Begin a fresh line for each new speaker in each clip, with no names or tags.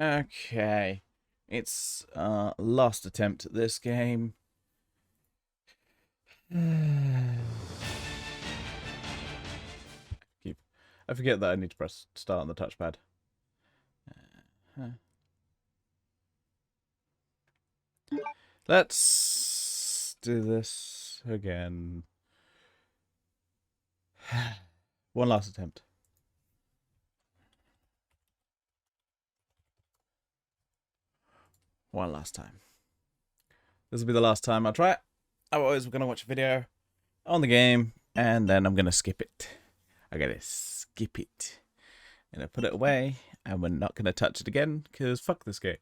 Okay. It's last attempt at this game. I forget that I need to press start on the touchpad. Let's do this again. One last attempt. One last time. This will be the last time I'll try it. I'm always going to watch a video on the game, and then I'm going to skip it. I gotta skip it. And I put it away, and we're not going to touch it again, because fuck this game.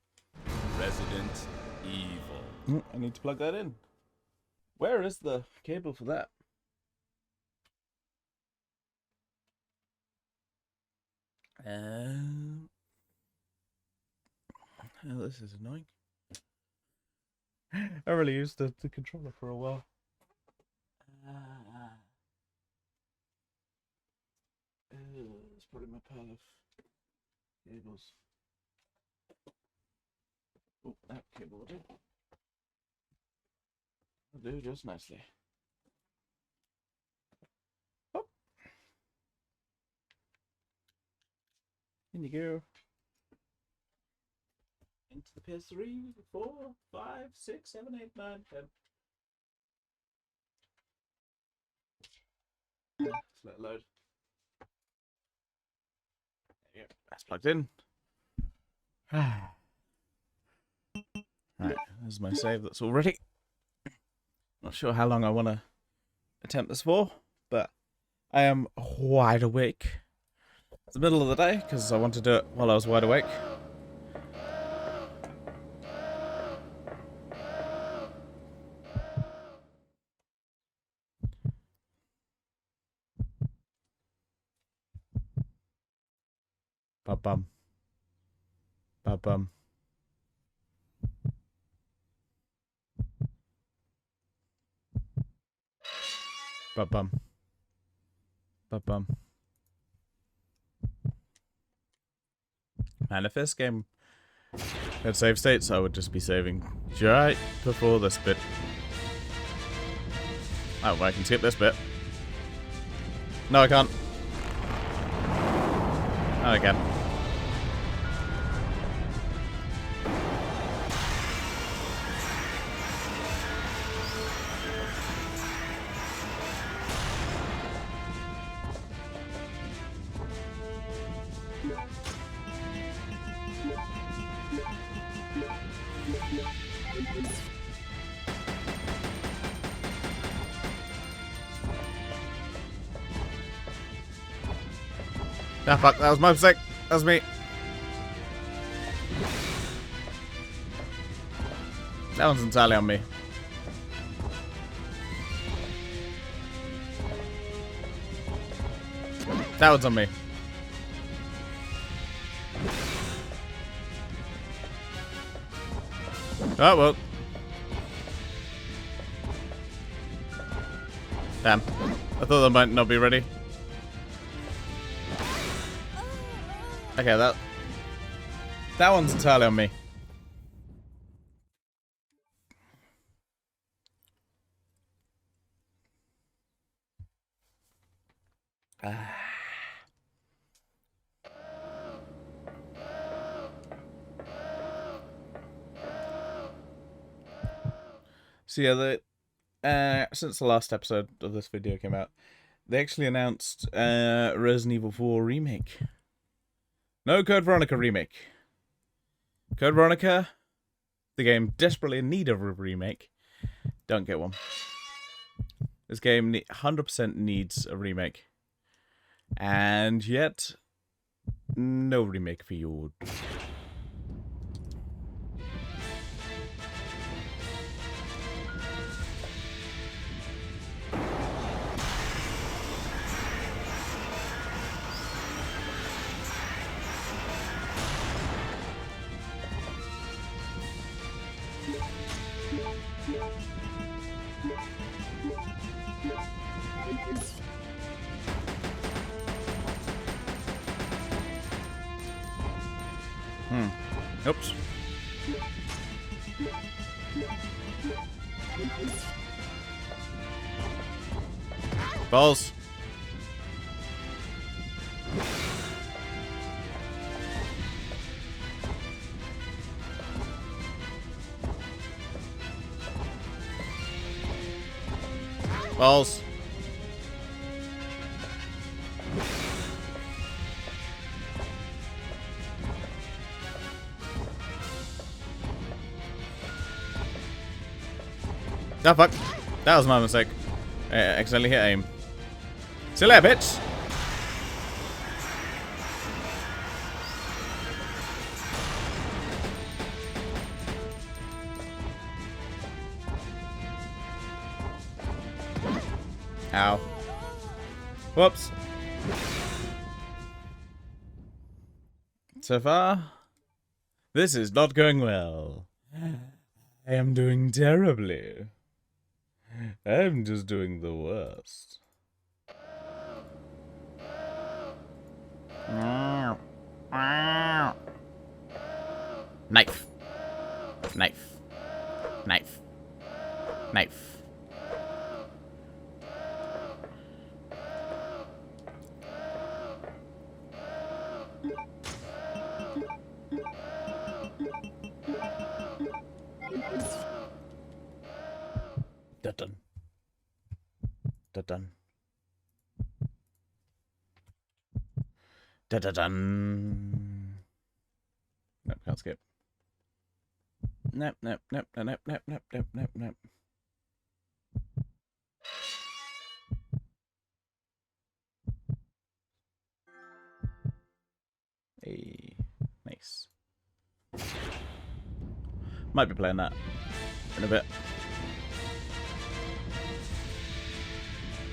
Resident Evil.
I need to plug that in. Where is the cable for that? Oh, this is annoying. I really used the controller for a while. It's probably my pile of cables. Oh, that cable will do. Will do just nicely. Oh. In you go. Into the PS3, 4, 5, 6, 7, 8, 9, 10. Let's let it load. There you go. That's plugged in. Right, there's my save that's all ready. Not sure how long I want to attempt this for, but I am wide awake. It's the middle of the day because I want to do it while I was wide awake. Ba-bum. Ba-bum. Ba-bum. Ba-bum. Man, if this game had save states, I would just be saving right before this bit. Oh, well, I can skip this bit. No, I can't. Oh, I can. Ah, fuck, that was my mistake. That was me. That one's entirely on me. That one's on me. Oh, well. Damn. I thought that might not be ready. Okay, that one's entirely on me. So yeah, since the last episode of this video came out, they actually announced Resident Evil 4 remake. No Code Veronica remake. Code Veronica, the game desperately in need of a remake, don't get one. This game 100% needs a remake. And yet, no remake for you. Oops. Balls. Balls. Oh fuck. That was my mistake. I accidentally hit aim. See you later, bitch. Ow. Whoops. So far, this is not going well. I am doing terribly. I'm just doing the worst. Knife. Knife. Knife. Knife. Dun. Dun. Dun. Dun. Nope, can't skip. Nope, nope, nope, nope, nope, nope, nope, nope, nope. Hey, nice. Might be playing that in a bit.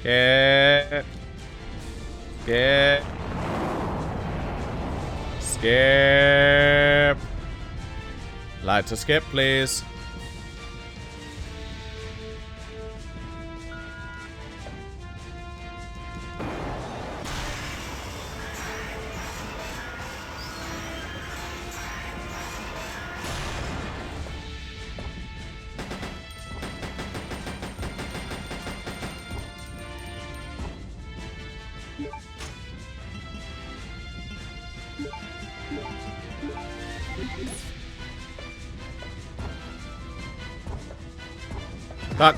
Skip. Skip. Skip. Like to skip, please. Fuck.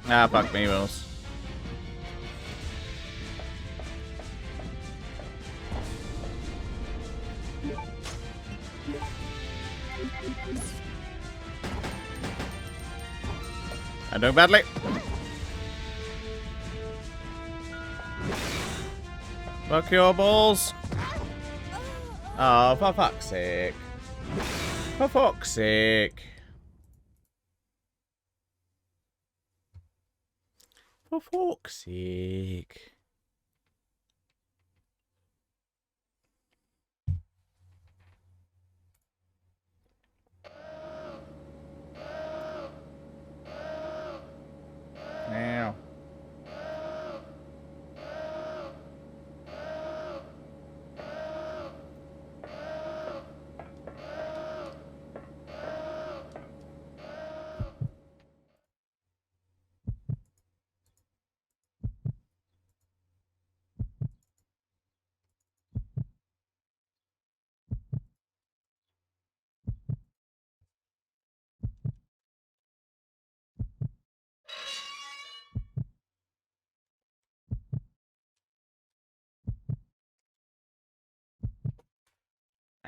Ah, fuck me, Wills. I'm doing badly. Fuck your balls. Oh, for fuck's sake. For fuck's sake. For fuck's sake. Now.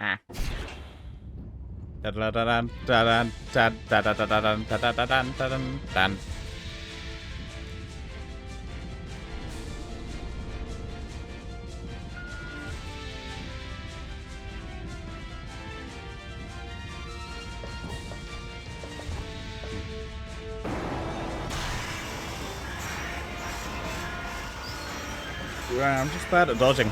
Ah. I'm just bad at dodging.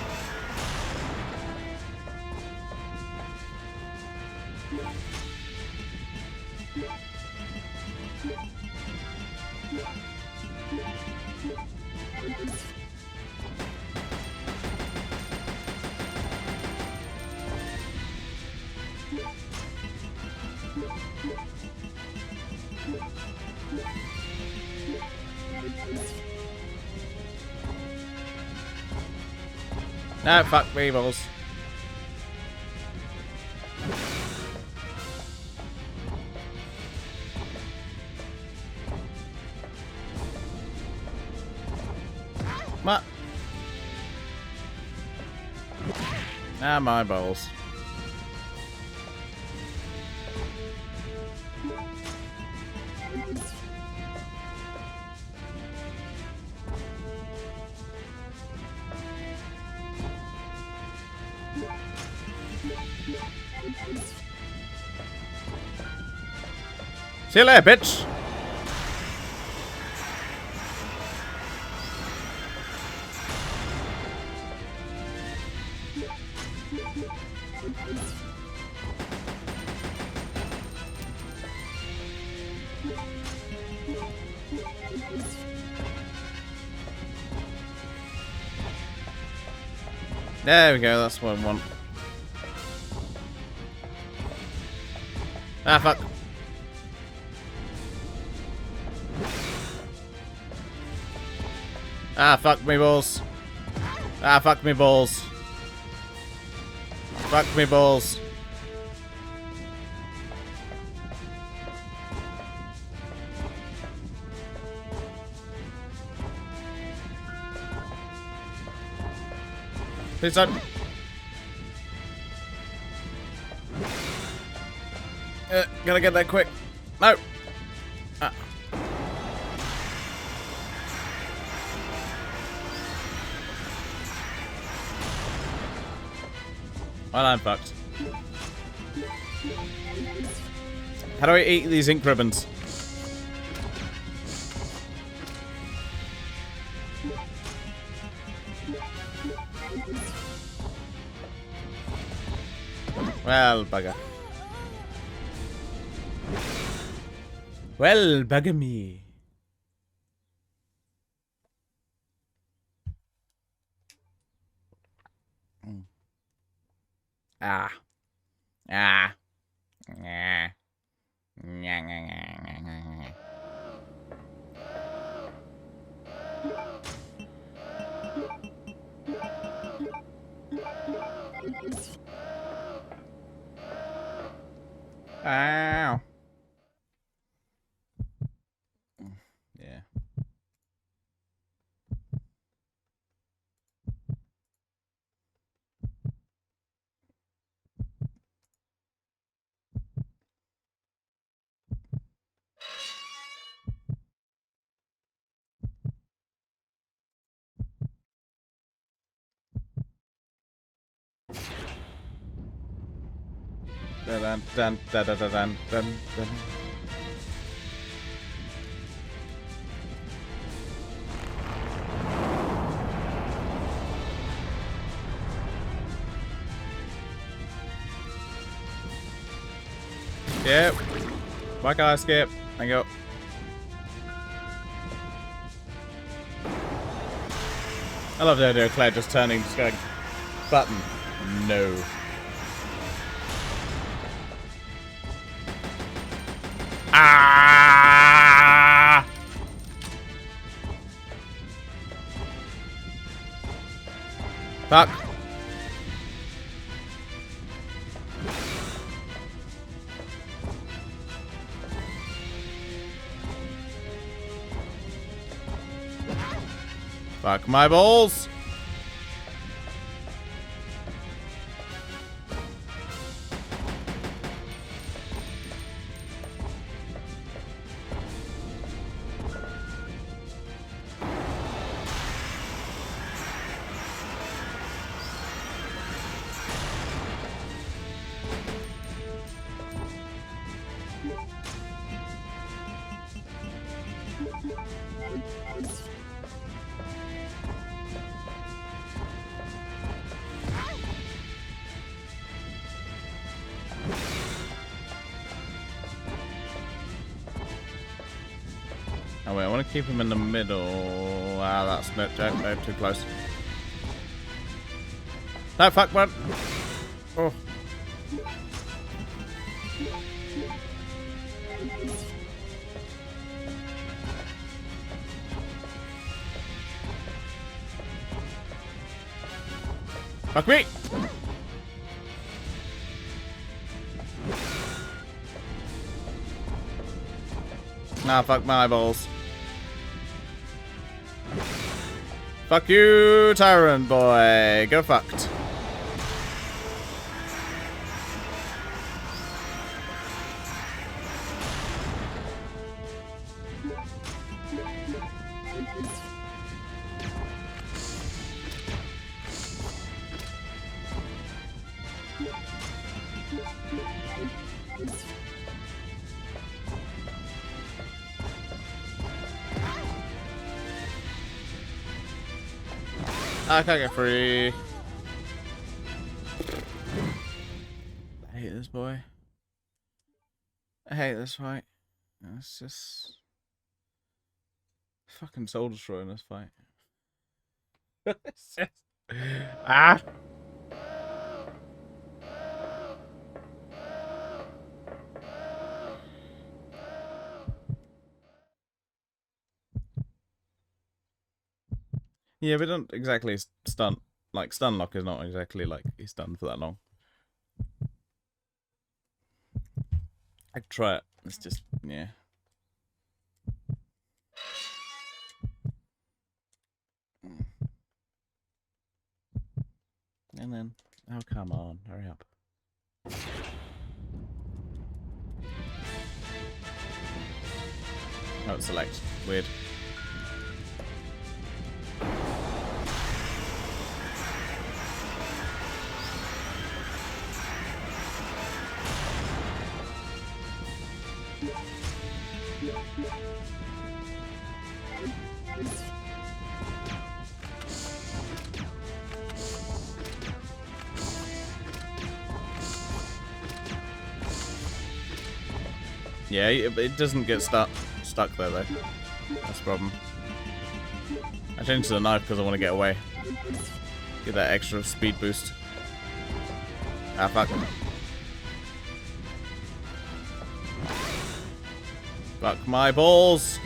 No, fuck me balls. What? Ah, my balls. See you later, bitch. There we go, that's what I want. Ah, fuck. Ah, fuck me balls. Ah, fuck me balls. Fuck me balls. Please don't. Gotta get that quick. No. Ah. Well, I'm fucked. How do I eat these ink ribbons? Well, bugger. Well, bugger me. Ah. Ah. Nah. Nah, nah, nah, nah, nah. Ow. Yeah. Dun dun dun dun dun dun dun dun. Skip. Why can't I skip? Thank you. I love the idea of Claire just turning, just going, button. No. Ah! Fuck. Fuck my balls. Oh wait, I want to keep him in the middle. Ah, that's no, too close. No, fuck, man. Oh. Fuck me! Nah, fuck my eyeballs. Fuck you, Tyrant boy. Go fucked. I can't get free. I hate this boy. I hate this fight. It's just fucking soul destroying this fight. It's just... Ah! Yeah, we don't exactly stun. Like, stun lock is not exactly like he's stunned for that long. I could try it. It's just, yeah. And then, oh, come on. Hurry up. Oh, it's select. Weird. Yeah, it doesn't get stuck there though. That's the problem. I changed to the knife because I want to get away. Get that extra speed boost. Ah, fuck. Fuck my balls.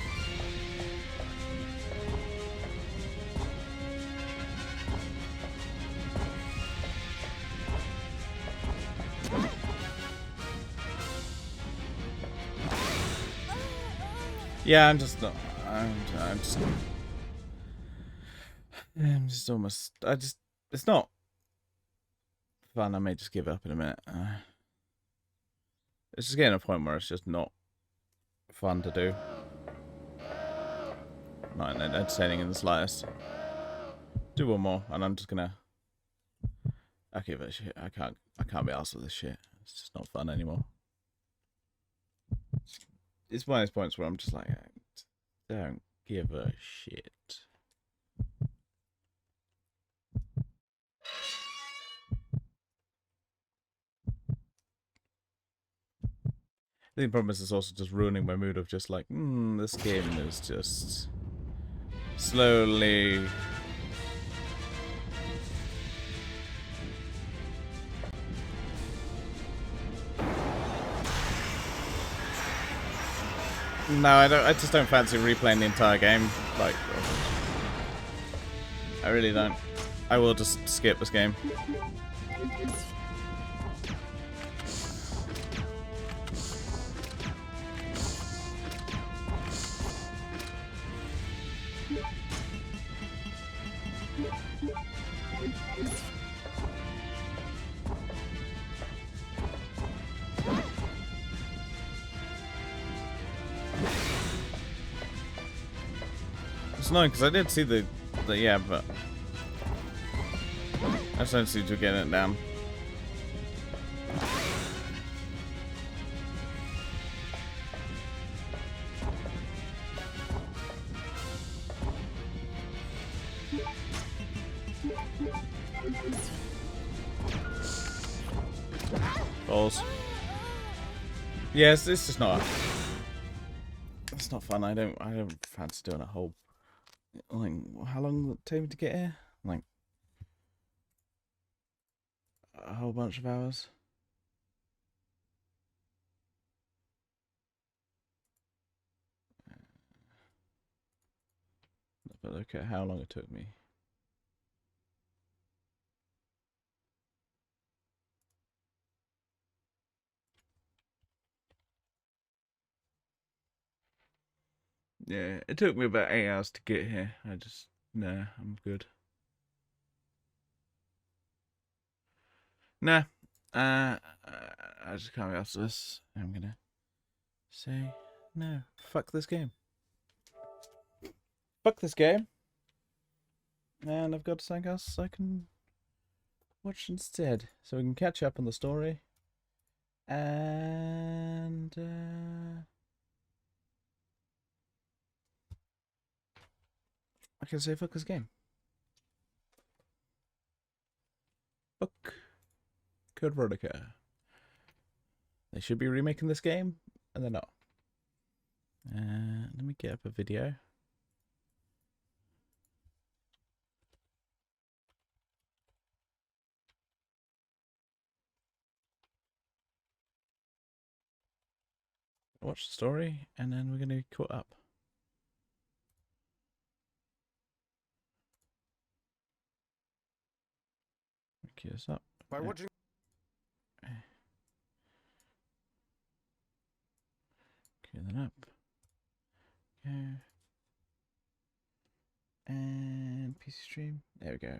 Yeah, I'm just not. I'm just almost. It's not fun. I may just give up in a minute. It's just getting to a point where it's just not fun to do. Not entertaining in the slightest. Do one more, and I'm just gonna. I give it shit. I can't be arsed with this shit. It's just not fun anymore. It's one of those points where I'm just like, I don't give a shit. The problem is it's also just ruining my mood of just like, this game is just slowly... No, I just don't fancy replaying the entire game. Like, I really don't. I will just skip this game. It's annoying because I did see the yeah, but I just don't see to getting it down. Balls. Yes, it's just not. It's not fun. I don't fancy doing a whole, like, how long will it take me to get here? Like, a whole bunch of hours. But look at how long it took me. Yeah, it took me about 8 hours to get here. Nah, I'm good. Nah, I just can't be asked this. I'm gonna say no. Fuck this game. Fuck this game. And I've got something else I can watch instead, so we can catch up on the story. And I can say fuck this game. Fuck Code Veronica. They should be remaking this game, and they're not. Let me get up a video. Watch the story, and then we're going to be caught up. Cue this up.
By watching.
Cue that up. Okay. And PC stream. There we go.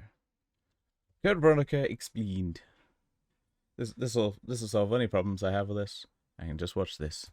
Code Veronica explained. This'll solve any problems I have with this. I can just watch this.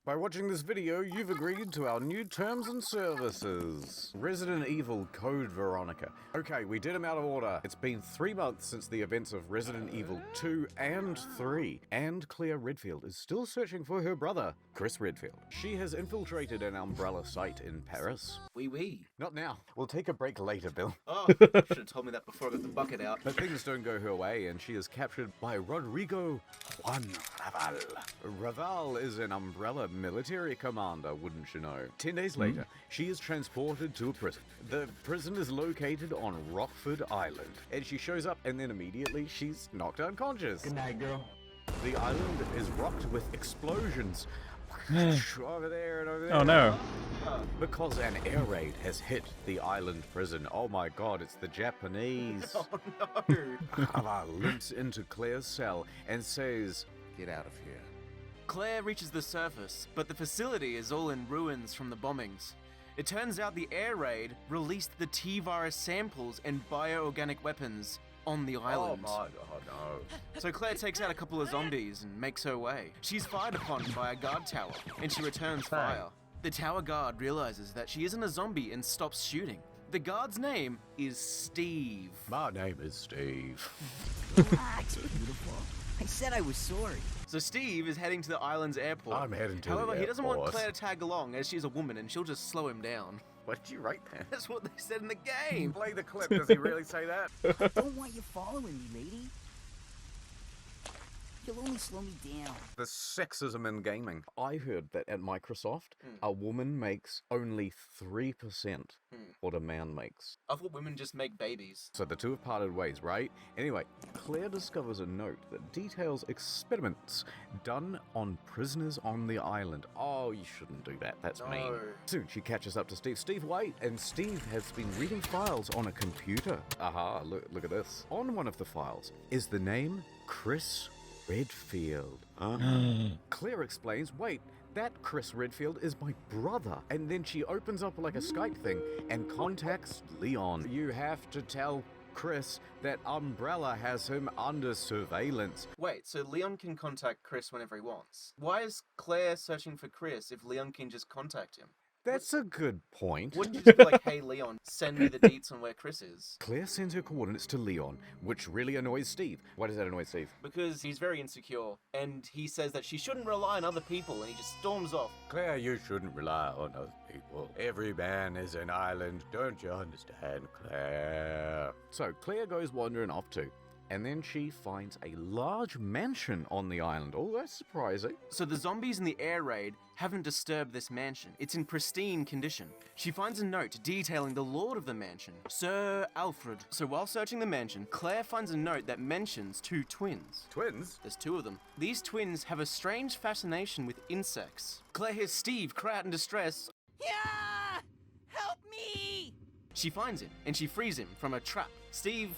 By watching this video, you've agreed to our new terms and services. Resident Evil Code Veronica. Okay, we did them out of order. It's been 3 months since the events of Resident Evil 2 and 3, and Claire Redfield is still searching for her brother, Chris Redfield. She has infiltrated an Umbrella site in Paris.
Oui.
Not now. We'll take a break later, Bill.
Oh, should have told me that before I got the bucket out.
But things don't go her way, and she is captured by Rodrigo Juan Raval. Raval is an Umbrella military commander, wouldn't you know? 10 days later, she is transported to a prison. The prison is located on Rockford Island, and she shows up, and then immediately she's knocked unconscious.
Good night, girl.
The island is rocked with explosions. Over there and over there.
Oh no.
Because an air raid has hit the island prison. Oh my god, it's the Japanese.
Oh no.
Raval limps into Claire's cell and says, "Get out of here."
Claire reaches the surface, but the facility is all in ruins from the bombings. It turns out the air raid released the T-virus samples and bioorganic weapons on the island.
Oh my god, no.
So Claire takes out a couple of zombies and makes her way. She's fired upon by a guard tower, and she returns fire. The tower guard realizes that she isn't a zombie and stops shooting. The guard's name is Steve.
My name is Steve.
Relax, beautiful. I said I was sorry.
So Steve is heading to the island's airport.
I'm heading to
However,
the
he doesn't want
airport.
Claire to tag along, as she's a woman and she'll just slow him down.
What did you write there?
That's what they said in the game.
Play the clip. Does he really say that?
I don't want you following me, lady. You'll only slow me down.
The sexism in gaming. I heard that at Microsoft, a woman makes only 3% what a man makes.
I thought women just make babies.
So the two have parted ways, right? Anyway, Claire discovers a note that details experiments done on prisoners on the island. Oh, you shouldn't do that. That's mean.
No.
Soon she catches up to Steve. Steve, wait! And Steve has been reading files on a computer. Aha, look at this. On one of the files is the name Chris Redfield. Claire explains, wait, that Chris Redfield is my brother. And then she opens up like a Skype thing and contacts Leon. You have to tell Chris that Umbrella has him under surveillance.
Wait, so Leon can contact Chris whenever he wants. Why is Claire searching for Chris if Leon can just contact him?
That's a good point.
Wouldn't you just be like, hey Leon, send me the deets on where Chris is?
Claire sends her coordinates to Leon, which really annoys Steve. Why does that annoy Steve?
Because he's very insecure, and he says that she shouldn't rely on other people, and he just storms off.
Claire, you shouldn't rely on other people. Every man is an island. Don't you understand, Claire? So Claire goes wandering off too. And then she finds a large mansion on the island. Oh, that's surprising.
So the zombies in the air raid haven't disturbed this mansion. It's in pristine condition. She finds a note detailing the lord of the mansion, Sir Alfred. So while searching the mansion, Claire finds a note that mentions 2 twins.
Twins?
There's 2 of them. These twins have a strange fascination with insects. Claire hears Steve cry out in distress.
Yeah! Help me!
She finds him, and she frees him from a trap. Steve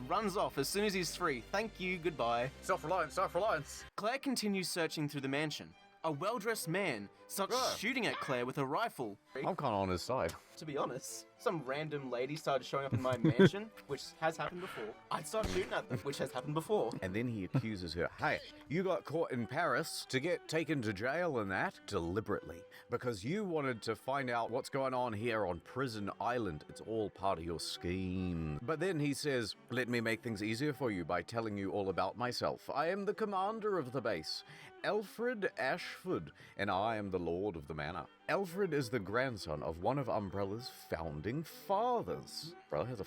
runs off as soon as he's free. Thank you, goodbye.
Self-reliance, self-reliance.
Claire continues searching through the mansion. A well-dressed man starts shooting at Claire with a rifle.
I'm kind of on his side.
To be honest, some random lady started showing up in my mansion, which has happened before. I'd start shooting at them, which has happened before.
And then he accuses her, hey, you got caught in Paris to get taken to jail and that deliberately because you wanted to find out what's going on here on Prison Island. It's all part of your scheme. But then he says, let me make things easier for you by telling you all about myself. I am the commander of the base, Alfred Ashford, and I am the lord of the manor. Alfred is the grandson of one of Umbrella's founding fathers. Umbrella has a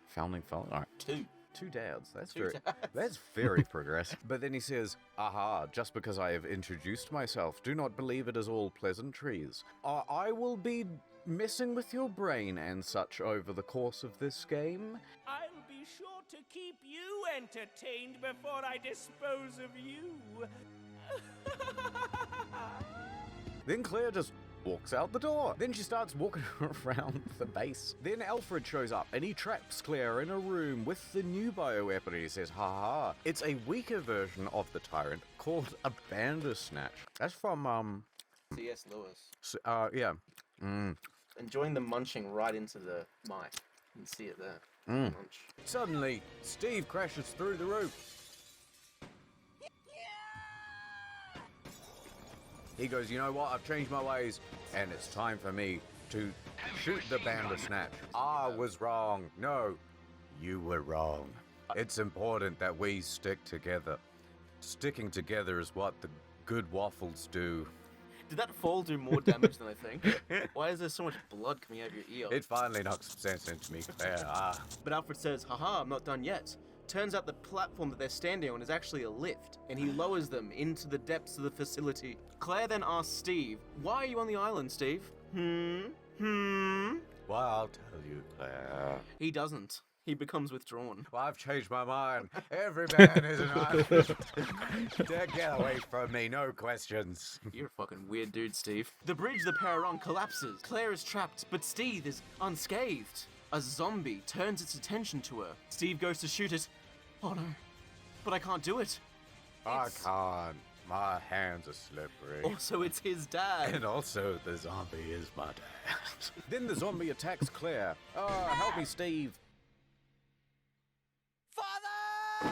founding father? All right. 2 dads. That's very progressive. But then he says, aha, just because I have introduced myself, do not believe it is all pleasantries. I will be messing with your brain and such over the course of this game.
I'll be sure to keep you entertained before I dispose of you.
Then Claire just walks out the door. Then she starts walking around the base. Then Alfred shows up and he traps Claire in a room with the new bioweapon. He says, haha, it's a weaker version of the Tyrant called a Bandersnatch. That's from,
C.S. Lewis.
yeah.
Enjoying the munching right into the mic. You can see it there. Munch.
Suddenly, Steve crashes through the roof. He goes, you know what, I've changed my ways, and it's time for me to shoot the Bandersnatch. I was wrong. No, you were wrong. It's important that we stick together. Sticking together is what the good waffles do.
Did that fall do more damage than I think? Why is there so much blood coming out of your ear?
It finally knocked some sense into me. There,
But Alfred says, haha, I'm not done yet. Turns out the platform that they're standing on is actually a lift, and he lowers them into the depths of the facility. Claire then asks Steve, why are you on the island, Steve?
Well, I'll tell you, Claire.
He doesn't. He becomes withdrawn.
Well, I've changed my mind. Every man is an island. Get away from me, no questions.
You're a fucking weird dude, Steve. The bridge the pair are on collapses. Claire is trapped, but Steve is unscathed. A zombie turns its attention to her. Steve goes to shoot it. Oh no, but I can't do it.
I can't. My hands are slippery.
Also, it's his dad.
And also, the zombie is my dad. Then the zombie attacks Claire. Oh, help me, Steve.
Father!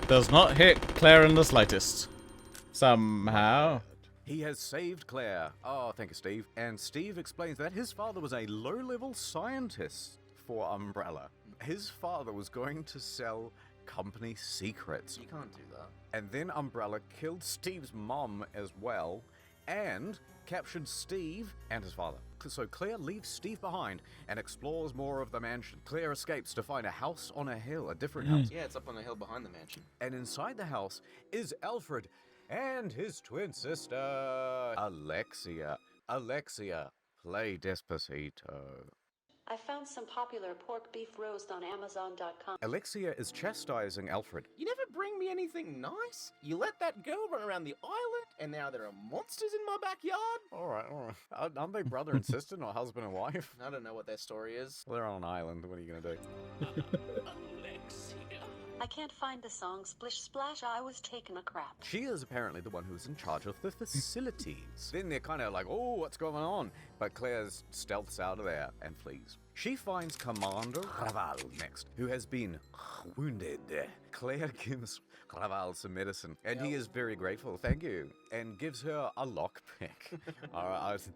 Does not hit Claire in the slightest. Somehow.
He has saved Claire. Oh, thank you, Steve. And Steve explains that his father was a low-level scientist for Umbrella. His father was going to sell company secrets.
You can't do that.
And then Umbrella killed Steve's mom as well, and captured Steve and his father. So Claire leaves Steve behind and explores more of the mansion. Claire escapes to find a house on a hill, a different house.
Yeah, it's up on a hill behind the mansion.
And inside the house is Alfred and his twin sister, Alexia. Alexia, play Despacito.
I found some popular pork beef roast on Amazon.com.
Alexia is chastising Alfred.
You never bring me anything nice? You let that girl run around the island, and now there are monsters in my backyard?
All right. Aren't they brother and sister, not husband and wife?
I don't know what their story is.
Well, they're on an island. What are you going to do?
Alexia.
I can't find the song Splish Splash, I was taking a crap.
She is apparently the one who's in charge of the facilities. Then they're kind of like, oh, what's going on? But Claire stealths out of there and flees. She finds Commander Raval next, who has been wounded. Claire gives Raval some medicine, and he is very grateful, thank you, and gives her a lockpick.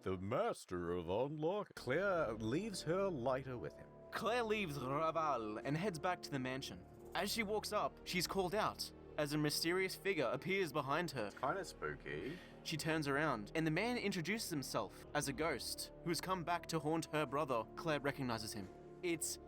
The master of unlock. Claire leaves her lighter with him.
Claire leaves Raval and heads back to the mansion. As she walks up, she's called out as a mysterious figure appears behind her.
Kind of spooky.
she turns around, and the man introduces himself as a ghost who has come back to haunt her brother. Claire recognizes him. It's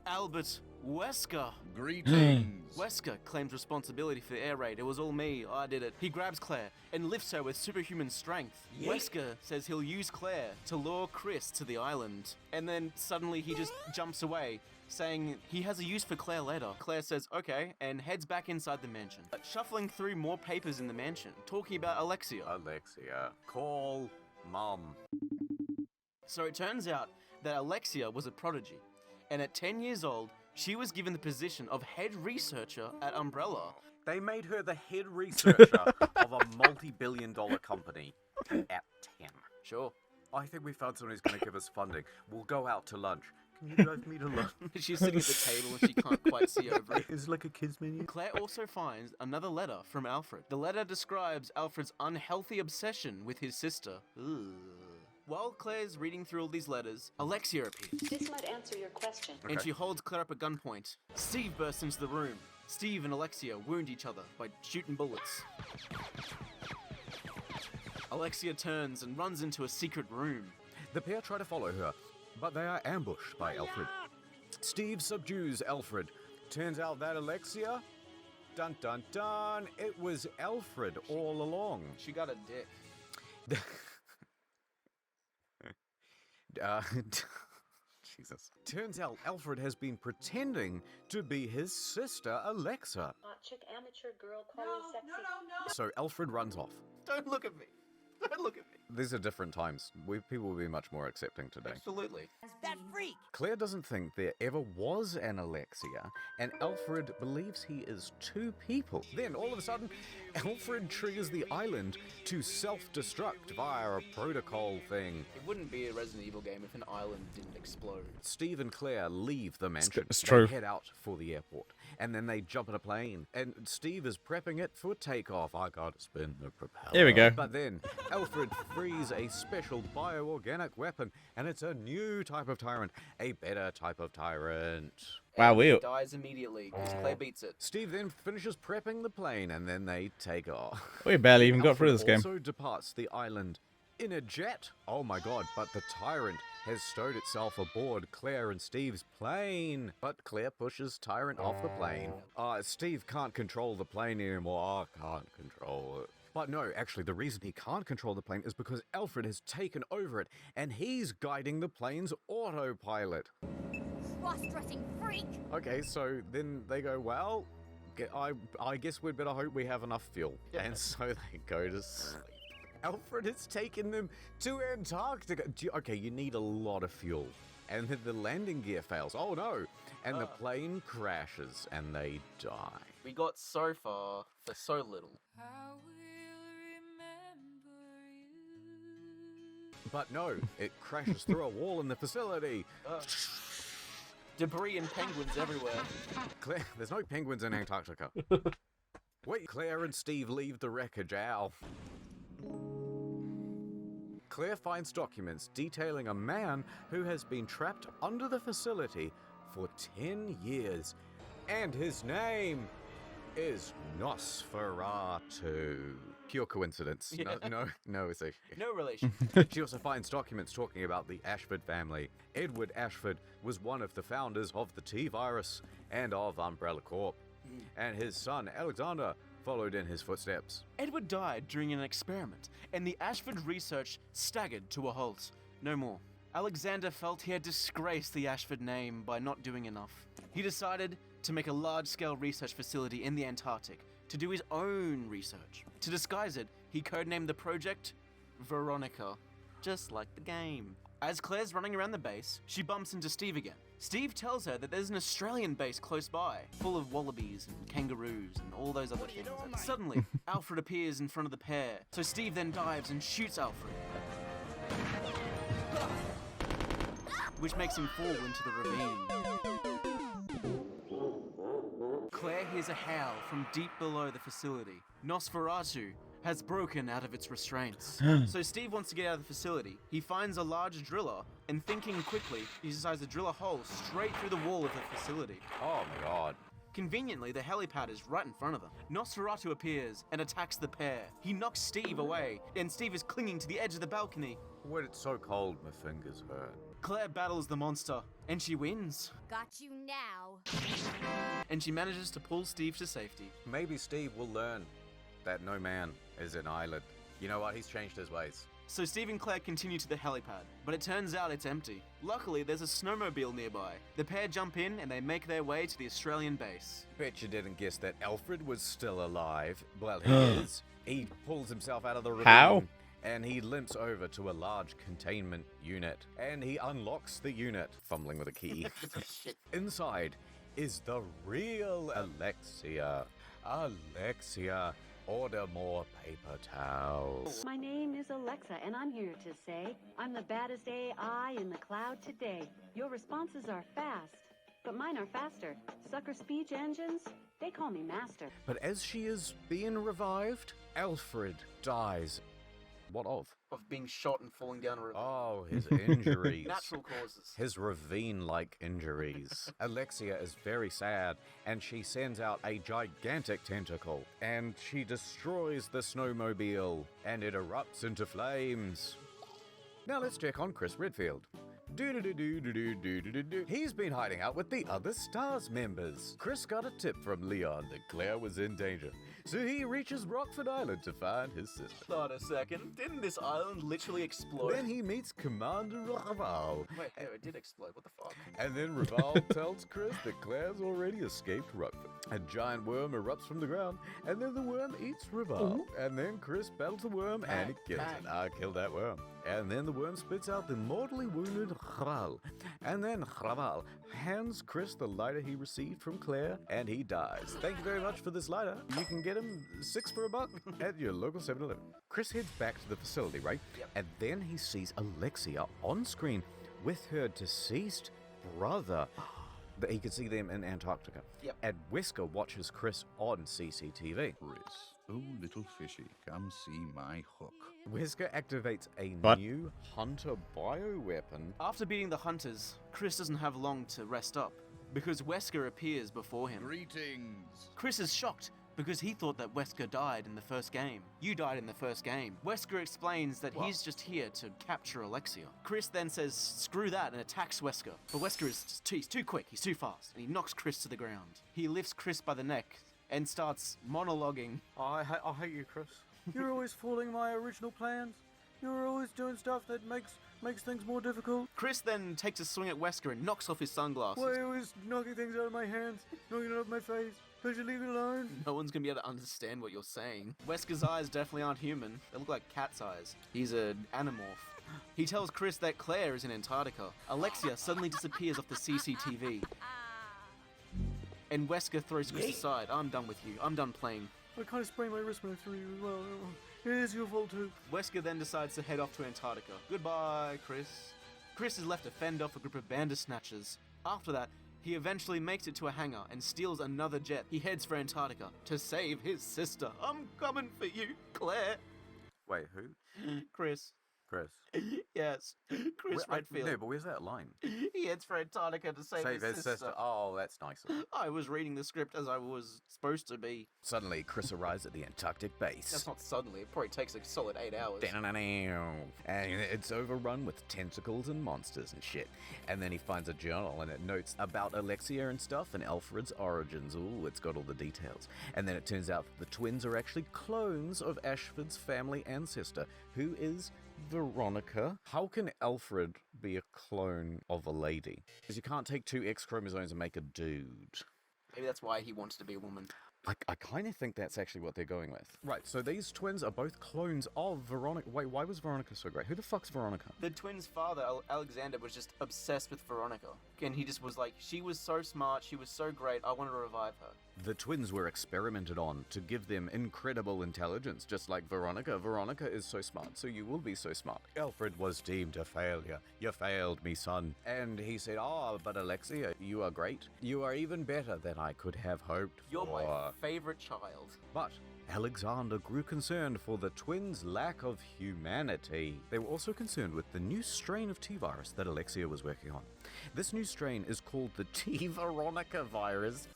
Albert Wesker.
Greetings.
Wesker claims responsibility for the air raid. It was all me, I did it. He grabs Claire and lifts her with superhuman strength. Wesker says he'll use Claire to lure Chris to the island. And then suddenly he just jumps away, saying he has a use for Claire later. Claire says okay, and heads back inside the mansion, shuffling through more papers in the mansion, talking about Alexia.
Alexia, call Mom.
So it turns out that Alexia was a prodigy, and at 10 years old, she was given the position of head researcher at Umbrella.
They made her the head researcher of a multi-billion-dollar company at 10.
Sure.
I think we found someone who's going to give us funding. We'll go out to lunch. Can you drive me to lunch?
She's sitting at the table and she can't quite see over it.
It's like a kid's menu.
Claire also finds another letter from Alfred. The letter describes Alfred's unhealthy obsession with his sister. Ugh. While Claire's reading through all these letters, Alexia appears.
This might answer your question.
And she holds Claire up at gunpoint. Steve bursts into the room. Steve and Alexia wound each other by shooting bullets. Alexia turns and runs into a secret room.
The pair try to follow her, but they are ambushed by Alfred. Steve subdues Alfred. Turns out that Alexia, dun dun dun, it was Alfred all along.
She got a dick.
Jesus. Turns out Alfred has been pretending to be his sister Alexa.
Hot chick amateur girl calling sexy.
So Alfred runs off.
Don't look at me. Don't look at me.
These are different times. People will be much more accepting today.
Absolutely.
That freak!
Claire doesn't think there ever was an Alexia, and Alfred believes he is two people. Then, all of a sudden, Alfred triggers the island to self-destruct via a protocol thing.
It wouldn't be a Resident Evil game if an island didn't explode.
Steve and Claire leave the mansion.
It's true.
They head out for the airport, and then they jump in a plane, and Steve is prepping it for takeoff. I gotta spin the propeller.
Here we go.
But then, Alfred frees a special bioorganic weapon, and it's a new type of tyrant, a better type of tyrant.
Wow, we
Dies immediately because Claire beats it.
Steve then finishes prepping the plane, and then they take off.
barely even got
Alfred
through this game.
also departs the island in a jet. Oh my god, but the tyrant has stowed itself aboard Claire and Steve's plane. But Claire pushes Tyrant off the plane. Steve can't control the plane anymore. I can't control it. But no, actually, the reason he can't control the plane is because Alfred has taken over it, and he's guiding the plane's autopilot.
Cross-dressing freak!
Okay, so then they go, well, I guess we'd better hope we have enough fuel.
Yeah.
And so they go to sleep. Alfred has taken them to Antarctica. Okay, you need a lot of fuel. And then the landing gear fails. Oh no! And the plane crashes, and they die.
We got so far for so little.
But no, it crashes through a wall in the facility.
Debris and penguins everywhere.
Claire, there's no penguins in Antarctica. Wait, Claire and Steve leave the wreckage. Ow. Claire finds documents detailing a man who has been trapped under the facility for 10 years. And his name is Nosferatu. Pure coincidence.
Yeah.
No, it's a...
No relation.
She also finds documents talking about the Ashford family. Edward Ashford was one of the founders of the T-Virus and of Umbrella Corp. And his son, Alexander, followed in his footsteps.
Edward died during an experiment, and the Ashford research staggered to a halt. No more. Alexander felt he had disgraced the Ashford name by not doing enough. He decided to make a large-scale research facility in the Antarctic to do his own research. To disguise it, he codenamed the project Veronica, just like the game. As Claire's running around the base, she bumps into Steve again. Steve tells her that there's an Australian base close by, full of wallabies and kangaroos and all those other things. And suddenly, Alfred appears in front of the pair, so Steve then dives and shoots Alfred, which makes him fall into the ravine. Claire hears a howl from deep below the facility. Nosferatu has broken out of its restraints. So Steve wants to get out of the facility. He finds a large driller, and thinking quickly, he decides to drill a hole straight through the wall of the facility.
Oh my god.
Conveniently, the helipad is right in front of them. Nosferatu appears and attacks the pair. He knocks Steve away, and Steve is clinging to the edge of the balcony.
When it's so cold, my fingers hurt.
Claire battles the monster, and she wins.
Got you now.
And she manages to pull Steve to safety.
Maybe Steve will learn that no man is an island. You know what? He's changed his ways.
So Steve and Claire continue to the helipad, but it turns out it's empty. Luckily, there's a snowmobile nearby. The pair jump in and they make their way to the Australian base.
Bet you didn't guess that Alfred was still alive. Well, he is. He pulls himself out of the ravine.
How?
And he limps over to a large containment unit. And he unlocks the unit, fumbling with a key. Inside is the real Alexia. Alexia, order more paper towels.
My name is Alexa, and I'm here to say I'm the baddest AI in the cloud today. Your responses are fast, but mine are faster. Sucker speech engines, they call me master.
But as she is being revived, Alfred dies. What of?
Of being shot and falling down a river.
Oh, his injuries.
Natural causes.
His ravine-like injuries. Alexia is very sad, and she sends out a gigantic tentacle, and she destroys the snowmobile, and it erupts into flames. Now let's check on Chris Redfield. He's been hiding out with the other STARS members. Chris got a tip from Leon that Claire was in danger, so he reaches Rockford Island to find his sister.
Hold on a second. Didn't this island literally explode?
Then he meets Commander Raval.
Wait, it did explode. What the fuck?
And then Raval tells Chris that Claire's already escaped Rockford. A giant worm erupts from the ground, and then the worm eats Raval. And then Chris battles the worm, and he kills it. I killed that worm. And then the worm spits out the mortally wounded Raval. And then Raval hands Chris the lighter he received from Claire, and he dies. Thank you very much for this lighter. You can get him $6 for $1 at your local 7-Eleven. Chris heads back to the facility, right?
Yep.
And then he sees Alexia on screen with her deceased brother. He could see them in Antarctica.
Yep.
And Wesker watches Chris on CCTV.
Chris, oh little fishy, come see my hook.
Wesker activates a
What?
new hunter bioweapon.
After beating the hunters, Chris doesn't have long to rest up, because Wesker appears before him.
Greetings.
Chris is shocked, because he thought that Wesker died in the first game. You died in the first game. Wesker explains that he's just here to capture Alexia. Chris then says, screw that, and attacks Wesker. But Wesker is he's too quick, he's too fast, and he knocks Chris to the ground. He lifts Chris by the neck and starts monologuing.
I hate you, Chris. You're always fooling my original plans. You're always doing stuff that makes things more difficult.
Chris then takes a swing at Wesker and knocks off his sunglasses.
Why are you always knocking things out of my hands, knocking it off my face? Don't you leave me alone?
No one's gonna be able to understand what you're saying. Wesker's eyes definitely aren't human. They look like cat's eyes. He's an animorph. He tells Chris that Claire is in Antarctica. Alexia suddenly disappears off the CCTV. And Wesker throws Chris aside. I'm done with you. I'm done playing.
I kind of sprained my wrist when I threw you as well. It is your fault too.
Wesker then decides to head off to Antarctica. Goodbye, Chris. Chris is left to fend off a group of bandersnatchers. After that, he eventually makes it to a hangar and steals another jet. He heads for Antarctica to save his sister. I'm coming for you, Claire.
Wait, who?
Chris.
Chris.
Yes, Chris Redfield.
No, but where's that line?
He heads for Antarctica to save his sister.
Oh, that's nice.
I was reading the script as I was supposed to be.
Suddenly, Chris arrives at the Antarctic base.
That's not suddenly. It probably takes a solid 8 hours.
And it's overrun with tentacles and monsters and shit. And then he finds a journal and it notes about Alexia and stuff and Alfred's origins. Ooh, it's got all the details. And then it turns out that the twins are actually clones of Ashford's family ancestor, who is Veronica. How can Alfred be a clone of a lady? Because you can't take 2 X chromosomes and make a dude.
Maybe that's why he wanted to be a woman.
I kind of think that's actually what they're going with. Right, so these twins are both clones of Veronica. Wait, why was Veronica so great? Who the fuck's Veronica?
The twins' father, Alexander, was just obsessed with Veronica. And he just was like, she was so smart, she was so great, I want to revive her.
The twins were experimented on to give them incredible intelligence, just like Veronica. Veronica is so smart, so you will be so smart. Alfred was deemed a failure. You failed me, son. And he said, oh, but Alexia, you are great. You are even better than I could have hoped
You're
for.
my favorite child.
But Alexander grew concerned for the twins' lack of humanity. They were also concerned with the new strain of T-virus that Alexia was working on. This new strain is called the T-Veronica virus.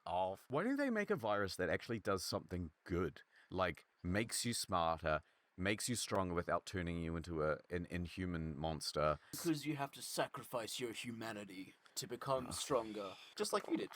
off. Why don't they make a virus that actually does something good? Like, makes you smarter, makes you stronger without turning you into an inhuman monster.
Because you have to sacrifice your humanity to become stronger, just like you did.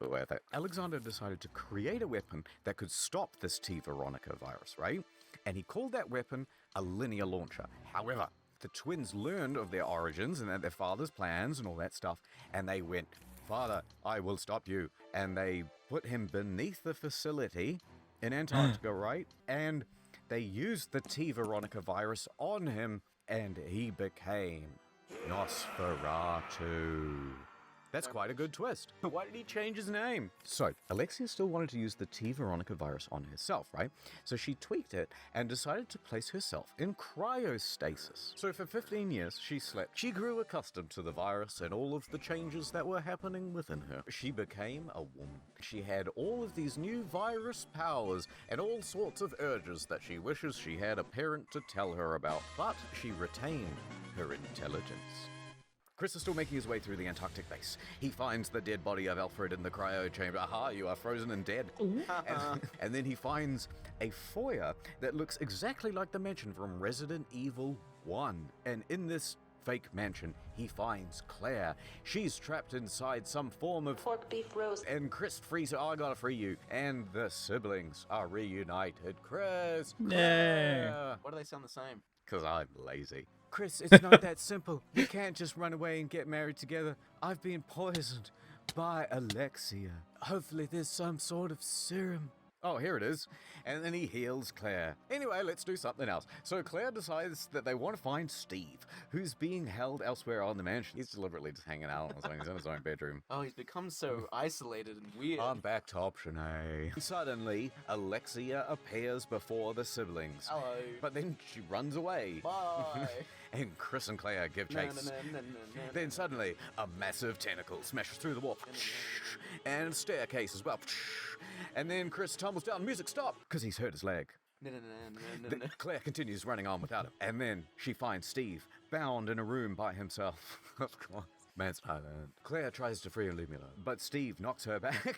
Worth it. Alexander decided to create a weapon that could stop this T. Veronica virus, right? And he called that weapon a linear launcher. However, the twins learned of their origins and their father's plans and all that stuff, and they went, "Father, I will stop you." And they put him beneath the facility in Antarctica, right? And they used the T. Veronica virus on him, and he became Nosferatu. That's quite a good twist. Why did he change his name? So, Alexia still wanted to use the T. Veronica virus on herself, right? So she tweaked it and decided to place herself in cryostasis. So for 15 years, she slept. She grew accustomed to the virus and all of the changes that were happening within her. She became a woman. She had all of these new virus powers and all sorts of urges that she wishes she had a parent to tell her about. But she retained her intelligence. Chris is still making his way through the Antarctic base. He finds the dead body of Alfred in the cryo chamber. Aha, you are frozen and dead. And then he finds a foyer that looks exactly like the mansion from Resident Evil 1. And in this fake mansion, he finds Claire. She's trapped inside some form of
pork beef roast.
And Chris frees her. Oh, I gotta free you. And the siblings are reunited. Chris! Claire!
Why do they sound the same?
Because I'm lazy. Chris, it's not that simple. You can't just run away and get married together. I've been poisoned by Alexia. Hopefully there's some sort of serum. Oh, here it is. And then he heals Claire. Anyway, let's do something else. So Claire decides that they want to find Steve, who's being held elsewhere on the mansion. He's deliberately just hanging out on his own. He's in his own bedroom.
Oh, he's become so isolated and weird.
I'm back to option A. Suddenly, Alexia appears before the siblings.
Hello.
But then she runs away.
Bye.
And Chris and Claire give chase. Then suddenly, a massive tentacle smashes through the wall. And a staircase as well. And then Chris tumbles down. Music stop! Because he's hurt his leg. Then Claire continues running on without him. And then she finds Steve bound in a room by himself. Of course. Man's Island. Claire tries to free Illumina, but Steve knocks her back.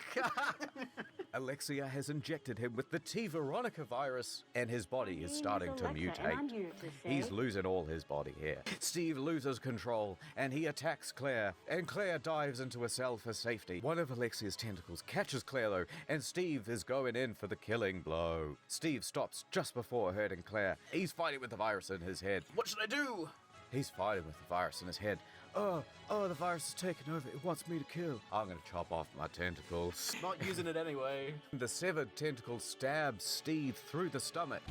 Alexia has injected him with the T. Veronica virus, and his body is starting to mutate. He's losing all his body hair. Steve loses control, and he attacks Claire, and Claire dives into a cell for safety. One of Alexia's tentacles catches Claire, though, and Steve is going in for the killing blow. Steve stops just before hurting Claire. He's fighting with the virus in his head.
What should I do?
He's fighting with the virus in his head. Oh, the virus is taking over. It wants me to kill. I'm gonna chop off my tentacles.
Not using it anyway.
The severed tentacle stabs Steve through the stomach.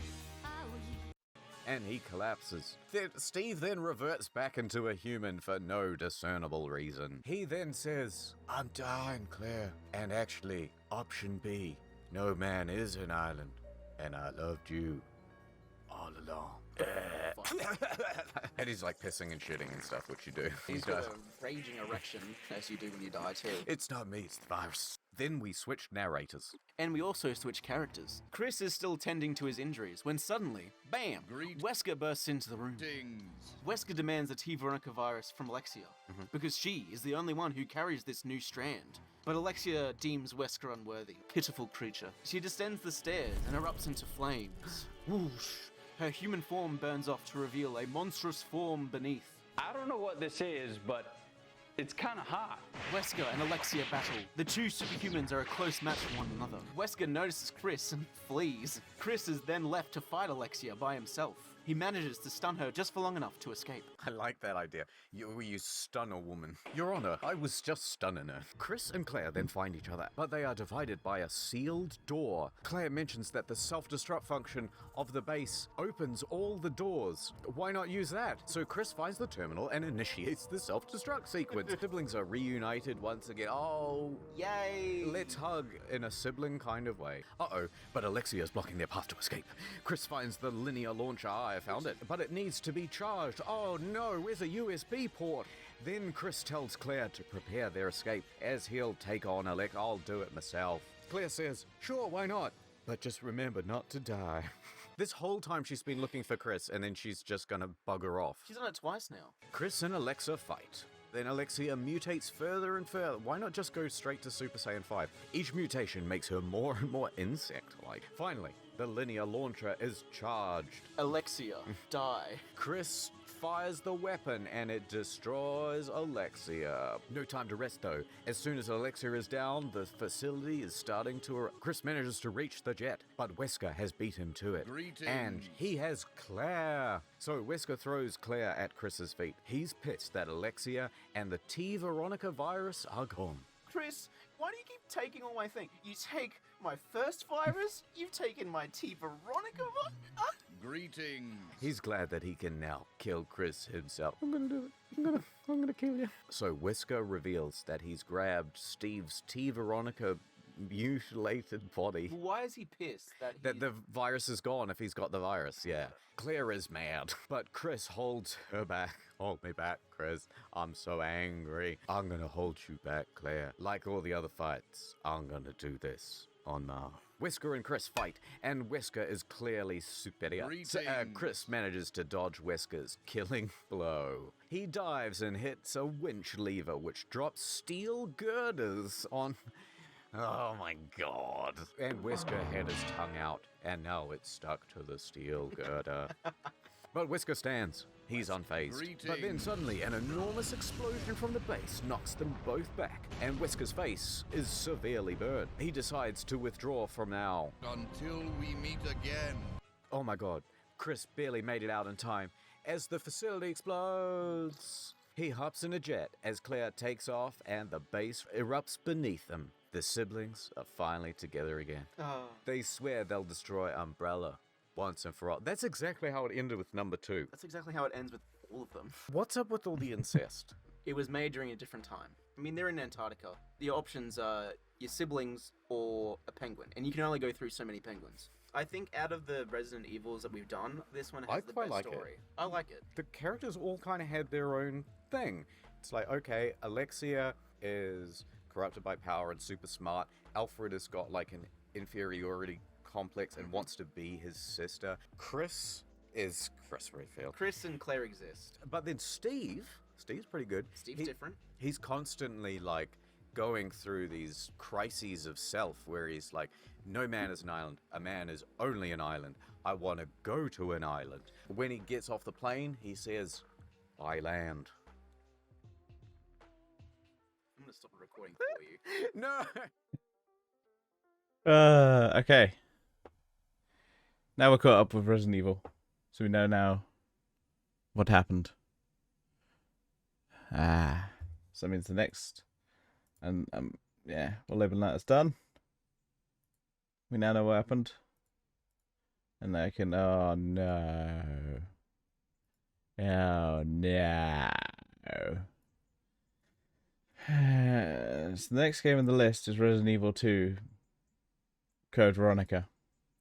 And he collapses. Steve then reverts back into a human for no discernible reason. He then says, "I'm dying, Claire. And actually, option B, no man is an island. And I loved you all along." And he's like pissing and shitting and stuff, which you do.
He's got a raging erection, as you do when you die too.
It's not me, it's the virus. Then we switched narrators.
And we also switch characters. Chris is still tending to his injuries when suddenly, bam, Wesker bursts into the room. Wesker demands the T. Veronica virus from Alexia, because she is the only one who carries this new strand. But Alexia deems Wesker unworthy. Pitiful creature. She descends the stairs and erupts into flames. Whoosh. Her human form burns off to reveal a monstrous form beneath.
I don't know what this is, but it's kind of hot.
Wesker and Alexia battle. The two superhumans are a close match for one another. Wesker notices Chris and flees. Chris is then left to fight Alexia by himself. He manages to stun her just for long enough to escape.
I like that idea. You stun a woman. Your Honor, I was just stunning her. Chris and Claire then find each other, but they are divided by a sealed door. Claire mentions that the self-destruct function of the base opens all the doors. Why not use that? So Chris finds the terminal and initiates the self-destruct sequence. Siblings are reunited once again. Oh,
yay!
Let's hug in a sibling kind of way. Uh-oh, but Alexia is blocking their path to escape. Chris finds the linear launcher. I found it, but it needs to be charged. Oh no, where's a USB port? Then Chris tells Claire to prepare their escape, as he'll take on Alec. I'll do it myself. Claire says, sure, why not? But just remember not to die. This whole time she's been looking for Chris, and then she's just gonna bugger off.
She's done it twice now.
Chris and Alexa fight. Then Alexia mutates further and further. Why not just go straight to Super Saiyan 5? Each mutation makes her more and more insect-like. Finally, the linear launcher is charged.
Alexia, die.
Chris fires the weapon and it destroys Alexia. No time to rest though. As soon as Alexia is down, the facility is starting to... Chris manages to reach the jet, but Wesker has beat him to it.
Greetings.
And he has Claire. So Wesker throws Claire at Chris's feet. He's pissed that Alexia and the T Veronica virus are gone.
Chris, why do you keep taking all my things? You take my first virus, you've taken my T Veronica virus.
Greetings.
He's glad that he can now kill Chris himself. I'm gonna do it. I'm gonna kill you. So Wesker reveals that he's grabbed Steve's T Veronica mutilated body.
Why is he pissed
That the virus is gone if he's got the virus, yeah. Claire is mad, but Chris holds her back. Hold me back, Chris. I'm so angry. I'm gonna hold you back, Claire. Like all the other fights, I'm gonna do this on Mars. Wesker and Chris fight, and Wesker is clearly superior. Chris manages to dodge Wesker's killing blow. He dives and hits a winch lever, which drops steel girders on... Oh my god. And Wesker had his tongue out, and now it's stuck to the steel girder. But Wesker stands. He's unfazed. But then suddenly an enormous explosion from the base knocks them both back, and Wesker's face is severely burned. He decides to withdraw from now.
Until we meet again.
Oh my god. Chris barely made it out in time as the facility explodes. He hops in a jet as Claire takes off and the base erupts beneath them. The siblings are finally together again. They swear they'll destroy Umbrella once and for all. That's exactly how it ended with number 2.
That's exactly how it ends with all of them.
What's up with all the incest?
It was made during a different time. I mean, they're in Antarctica. The options are your siblings or a penguin, and you can only go through so many penguins. I think out of the Resident Evils that we've done, this one has the best story. I like it.
The characters all kind of had their own thing. It's like, okay, Alexia is corrupted by power and super smart. Alfred has got like an inferiority complex and wants to be his sister. Chris is Chris Redfield.
Chris and Claire exist.
But then Steve's pretty good.
Steve's different.
He's constantly like going through these crises of self where he's like, no man is an island. A man is only an island. I want to go to an island. When he gets off the plane, he says, I land.
I'm going to stop recording for you.
No!
Okay. Now we're caught up with Resident Evil. So we know now what happened. So that means the next... And, yeah, we'll label that as done. We now know what happened. And I can... Oh, no. Oh, no. So the next game on the list is Resident Evil 2 Code Veronica.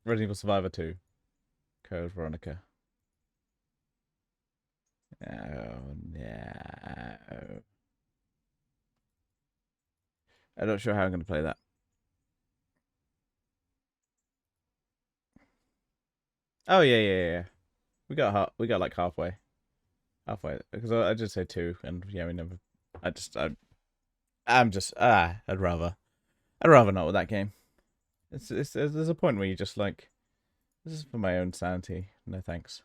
Resident Evil Survivor 2 Code Veronica. Oh no. I'm not sure how I'm going to play that. Oh yeah. We got like halfway because I just said 2 and yeah we never. I'd rather not with that game. There's a point where you just like, this is for my own sanity. No thanks.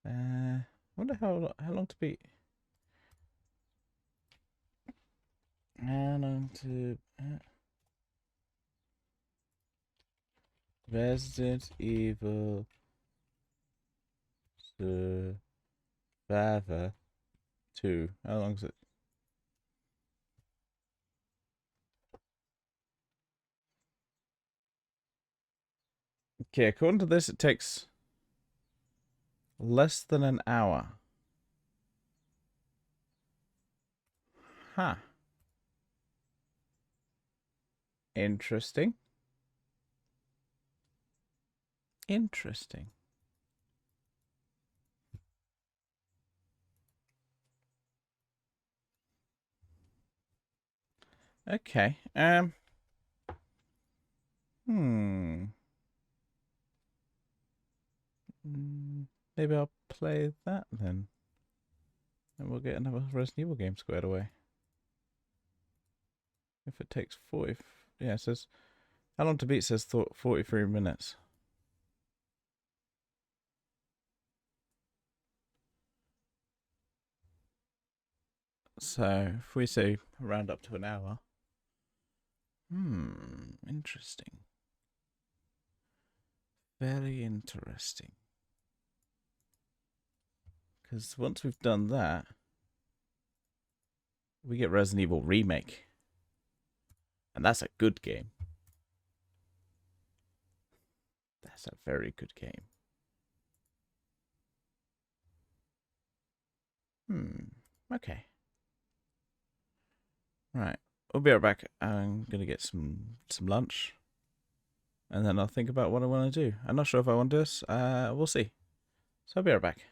I wonder how long to beat. How long to Resident Evil Survivor 2. How long is it? Okay, according to this, it takes less than an hour. Huh. Interesting. Interesting. Okay. maybe I'll play that then. And we'll get another Resident Evil game squared away. If it takes 40... Yeah, it says... How long to beat says 43 minutes. So, if we say round up to an hour... interesting. Very interesting. Because once we've done that, we get Resident Evil Remake. And that's a good game. That's a very good game. Okay. Right. We'll be right back. I'm going to get some lunch. And then I'll think about what I want to do. I'm not sure if I want this. We'll see. So I'll be right back.